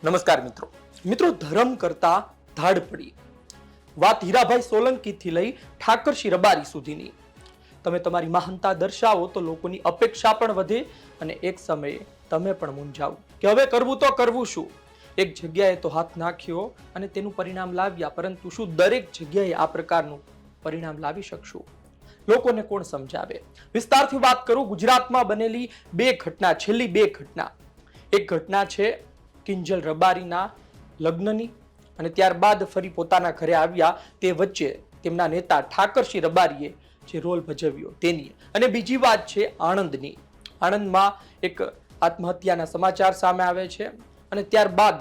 નમસ્કાર મિત્રો ધર્મ કરતા ધાડ પડી વાત હીરાભાઈ સોલંકી થી લઈ ઠાકરસિંહ રબારી સુધીની. તમે તમારી મહાનતા દર્શાવો તો લોકોની અપેક્ષા પણ વધે અને એક સમયે તમે પણ મૂંઝાવ કે હવે કરવું તો કરવું શું. એક જગ્યાએ તો હાથ નાખ્યો અને તેનું પરિણામ લાવ્યા, પરંતુ શું દરેક જગ્યાએ આ પ્રકારનું પરિણામ લાવી શકશું? લોકોને કોણ સમજાવે? વિસ્તારથી વાત કરું ગુજરાતમાં બનેલી છેલ્લી બે ઘટના. એક ઘટના છે કિંજલ રબારીના લગ્નની અને ત્યારબાદ ફરી પોતાના ઘરે આવ્યા તે વચ્ચે તેમના નેતા ઠાકરસિંહ રબારીએ જે રોલ ભજવ્યો તેની. અને બીજી વાત છે આણંદની. આણંદમાં એક આત્મહત્યાના સમાચાર સામે આવે છે અને ત્યારબાદ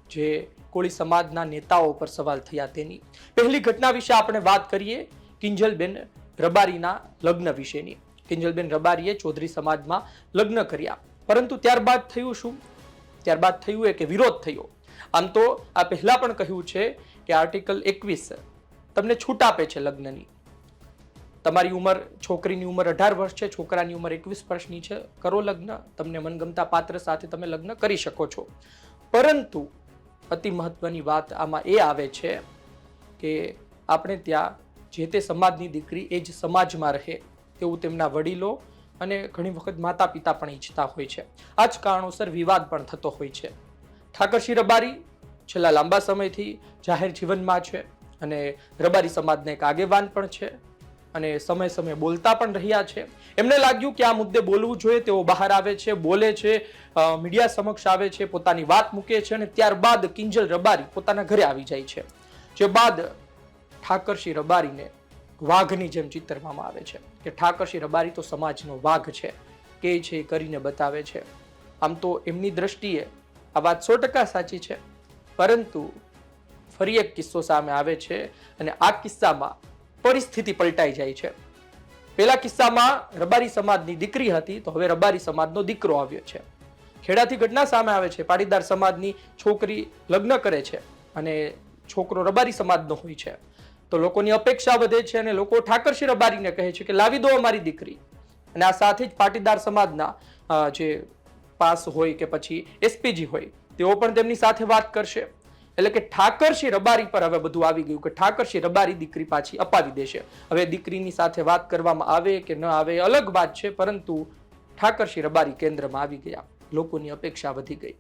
જે કોળી સમાજના નેતાઓ પર સવાલ થયા તેની. પહેલી ઘટના વિશે આપણે વાત કરીએ કિંજલબેન રબારીના લગ્ન વિશેની. કિંજલબેન રબારીએ ચૌધરી સમાજમાં લગ્ન કર્યા, પરંતુ ત્યારબાદ થયું શું? ત્યારબાદ થયું એ કે વિરોધ થયો. આમ તો આ પહેલા પણ કહ્યું છે કે આર્ટિકલ 21 તમને છૂટ આપે છે લગ્નની. તમારી ઉંમર, છોકરીની ઉંમર 18 વર્ષ છે, છોકરાની ઉંમર 21 વર્ષની છે, કરો લગ્ન. તમને મનગમતા પાત્ર સાથે તમે લગ્ન કરી શકો છો. પરંતુ અતિ મહત્વની વાત આમાં એ આવે છે કે આપણે ત્યાં જે તે સમાજની દીકરી એ જ સમાજમાં રહે તેવું તેમના વડીલો અને ઘણી વખત માતા પિતા પણ ઈચ્છતા હોય છે. આ જ કારણોસર વિવાદ પણ થતો હોય છે. ઠાકરસિંહ રબારી છેલ્લા લાંબા સમયથી જાહેર જીવનમાં છે અને રબારી સમાજના એક આગેવાન પણ છે અને સમય સમય બોલતા પણ રહ્યા છે. એમને લાગ્યું કે આ મુદ્દે બોલવું જોઈએ, તેઓ બહાર આવે છે, બોલે છે, મીડિયા સમક્ષ આવે છે, પોતાની વાત મૂકે છે અને ત્યારબાદ કિંજલ રબારી પોતાના ઘરે આવી જાય છે. જે બાદ ઠાકરસિંહ રબારીને વાઘની જેમ ચિતરવામાં આવે છે કે ઠાકરસિંહ રબારી તો સમાજનો વાઘ છે, કે છે એ કરીને બતાવે છે. આમ તો એમની દ્રષ્ટિએ આ વાત 100% સાચી છે, પરંતુ ફરી એક કિસ્સો સામે આવે છે અને આ કિસ્સામાં પરિસ્થિતિ પલટાઈ જાય છે. પેલા કિસ્સામાં રબારી સમાજની દીકરી હતી, તો હવે રબારી સમાજનો દીકરો આવ્યો છે. ખેડાથી ઘટના સામે આવે છે, પાટીદાર સમાજની છોકરી લગ્ન કરે છે અને છોકરો રબારી સમાજનો હોય છે. તો લોકોની અપેક્ષા વધે છે અને લોકો ઠાકરસિંહ રબારીને કહે છે કે લાવી દો અમારી દીકરી. અને આ સાથે જ પાટીદાર સમાજના જે પાસ હોય કે પછી એસપીજી હોય તેઓ પણ તેમની સાથે વાત કરશે. એટલે કે ઠાકરસિંહ રબારી પર હવે બધું આવી ગયું કે ઠાકરસિંહ રબારી દીકરી પાછી અપાવી દેશે. હવે દીકરીની સાથે વાત કરવામાં આવે કે ન આવે અલગ વાત છે, પરંતુ ઠાકરસિંહ રબારી કેન્દ્રમાં આવી ગયા. લોકોની અપેક્ષા વધી ગઈ.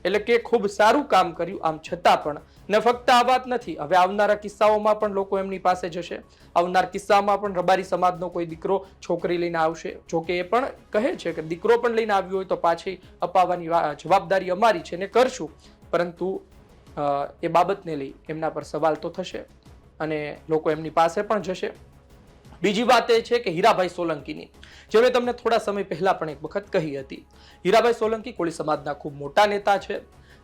એટલે કે ખૂબ સારું કામ કર્યું. આમ છતાં પણ ને ફક્ત આ વાત નથી, હવે આવનારા કિસ્સાઓમાં પણ લોકો એમની પાસે જશે. આવનાર કિસ્સામાં પણ રબારી સમાજનો કોઈ દીકરો છોકરી લઈને આવશે. જોકે એ પણ કહે છે કે દીકરો પણ લઈને આવ્યો હોય તો પાછી અપાવવાની જવાબદારી અમારી છે ને કરશું, પરંતુ એ બાબતને લઈ એમના પર સવાલ તો થશે અને લોકો એમની પાસે પણ જશે. બીજી વાત એ છે કે હીરાભાઈ સોલંકીની, જે મેં તમને થોડા સમય પહેલા પણ એક વખત કહી હતી. હીરાભાઈ સોલંકી કોળી સમાજના ખૂબ મોટા નેતા છે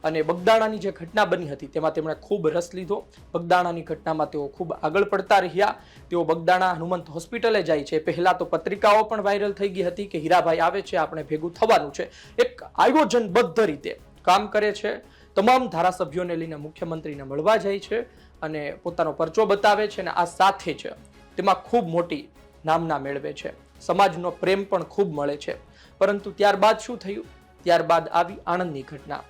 અને બગદાણાની જે ઘટના બની હતી તેમાં તેમણે ખૂબ રસ લીધો. બગદાણાની ઘટનામાં તેઓ ખૂબ આગળ પડતા રહ્યા. તેઓ બગદાણા હનુમંત હોસ્પિટલે જાય છે. પહેલા તો પત્રિકાઓ પણ વાયરલ થઈ ગઈ હતી કે હીરાભાઈ આવે છે, આપણે ભેગું થવાનું છે. એક આયોજનબદ્ધ રીતે કામ કરે છે. તમામ ધારાસભ્યોને લઈને મુખ્યમંત્રીને મળવા જાય છે અને પોતાનો પરચો બતાવે છે અને આ સાથે જ તેમાં ખૂબ મોટી નામના મેળવે છે. સમાજનો પ્રેમ પણ ખૂબ મળે છે. પરંતુ ત્યારબાદ શું થયું? ત્યારબાદ આવી આણંદની ઘટના.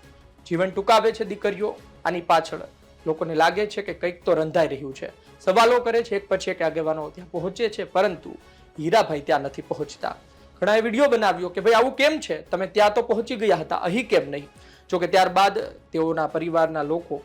જીવન ટૂંકાવે છે દીકરીઓ. આની પાછળ લોકોને લાગે છે કે કંઈક તો રંધાઈ રહ્યું છે. સવાલો કરે છે, એક પછી એક આગેવાનો ત્યાં પહોંચે છે, પરંતુ હીરાભાઈ ત્યાં નથી પહોંચતા. ઘણાએ વિડીયો બનાવ્યો કે ભાઈ આવું કેમ છે, તમે ત્યાં તો પહોંચી ગયા હતા, અહીં કેમ નહીં? જોકે ત્યારબાદ તેઓના પરિવારના લોકો,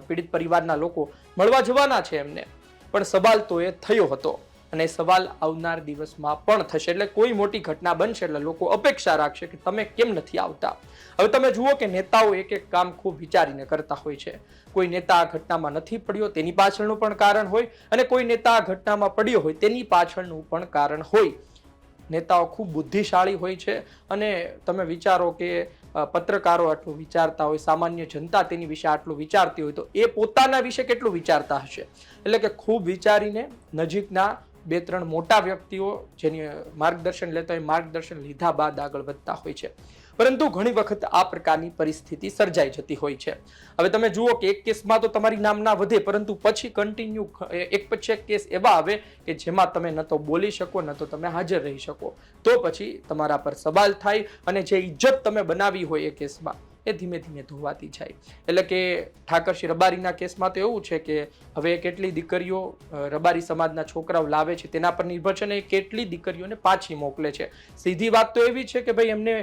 પીડિત પરિવારના લોકો મળવા જવાના છે એમને, પણ સવાલ તો એ થયો હતો અને સવાલ આવનાર દિવસમાં પણ થશે. એટલે કોઈ મોટી ઘટના બનશે એટલે લોકો અપેક્ષા રાખશે કે તમે કેમ નથી આવતા. હવે તમે જુઓ કે નેતાઓ એક એક કામ ખૂબ વિચારીને કરતા હોય છે. કોઈ નેતા આ ઘટનામાં નથી પડ્યો તેની પાછળનું પણ કારણ હોય અને કોઈ નેતા આ ઘટનામાં પડ્યો હોય તેની પાછળનું પણ કારણ હોય. નેતાઓ ખૂબ બુદ્ધિશાળી હોય છે અને તમે વિચારો કે પત્રકારો આટલું વિચારતા હોય, સામાન્ય જનતા તેની વિશે આટલું વિચારતી હોય, તો એ પોતાના વિશે કેટલું વિચારતા હશે. એટલે કે ખૂબ વિચારીને નજીકના 2-3 મોટા વ્યક્તિઓ જેની માર્ગદર્શન લેતા હોય, માર્ગદર્શન લીધા બાદ આગળ વધતા હોય છે. પરંતુ ઘણી વખત આ પ્રકારની પરિસ્થિતિ સર્જાઈ જતી હોય છે. હવે તમે જુઓ કે એક કેસમાં તો તમારી નામ ના વધે, પરંતુ પછી કન્ટિન્યુ એક પછી એક કેસ એવા આવે કે જેમાં તમે ન તો બોલી શકો ન તો તમે હાજર રહી શકો. તો પછી તમારા પર સવાલ થાય અને જે ઇજ્જત તમે બનાવી હોય એ કેસમાં એ ધીમે ધીમે ધોવાતી જાય. એટલે કે ઠાકર શ્રી રબારીના કેસમાં તો એવું છે કે હવે કેટલી દીકરીઓ રબારી સમાજના છોકરાઓ લાવે છે તેના પર નિર્ભર છે ને એ કેટલી દીકરીઓને પાછી મોકલે છે. સીધી વાત તો એવી છે કે ભાઈ એમને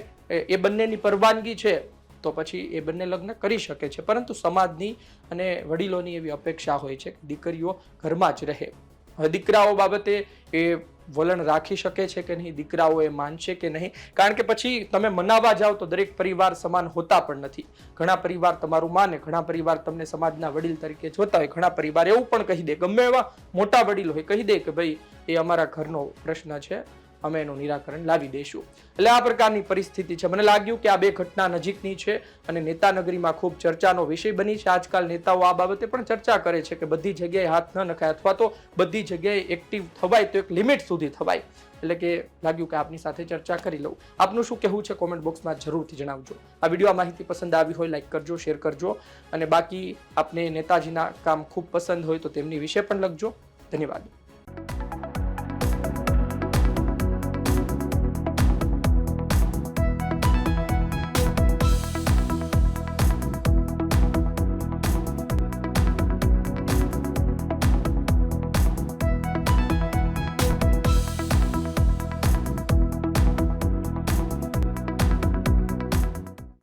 એ બંનેની પરવાનગી છે તો પછી એ બંને લગ્ન કરી શકે છે, પરંતુ સમાજની અને વડીલોની એવી અપેક્ષા હોય છે કે દીકરીઓ ઘરમાં જ રહે. હવે દીકરાઓ બાબતે એ વલણ રાખી શકે છે કે નહીં, દીકરાઓ એ માનશે કે નહીં, કારણ કે પછી તમે મનાવવા જાઓ તો દરેક પરિવાર સમાન હોતા પણ નથી. ઘણા પરિવાર તમારું માને, ઘણા પરિવાર તમને સમાજના વડીલ તરીકે જોતા હોય, ઘણા પરિવાર એવું પણ કહી દે, ગમે એવા મોટા વડીલ હોય કહી દે કે ભાઈ એ અમારા ઘરનો પ્રશ્ન છે, અમે એનું નિરાકરણ લાવી દઈશું. એટલે આ પ્રકારની પરિસ્થિતિ છે. મને લાગ્યું કે આ બે ઘટના નજીકની છે અને નેતાનગરીમાં ખૂબ ચર્ચાનો વિષય બની છે. આજકાલ નેતાઓ આ બાબતે પણ ચર્ચા કરે છે કે બધી જગ્યાએ હાથ ન નખાય અથવા તો બધી જગ્યાએ એક્ટિવ થવાય તો એક લિમિટ સુધી થવાય. એટલે કે લાગ્યું કે આપની સાથે ચર્ચા કરી લઉં. આપનું શું કહેવું છે કોમેન્ટ બોક્સમાં જરૂરથી જણાવજો. આ વિડીયો માહિતી પસંદ આવી હોય લાઈક કરજો, શેર કરજો અને બાકી આપને નેતાજીના કામ ખૂબ પસંદ હોય તો તેમની વિશે પણ લખજો. ધન્યવાદ.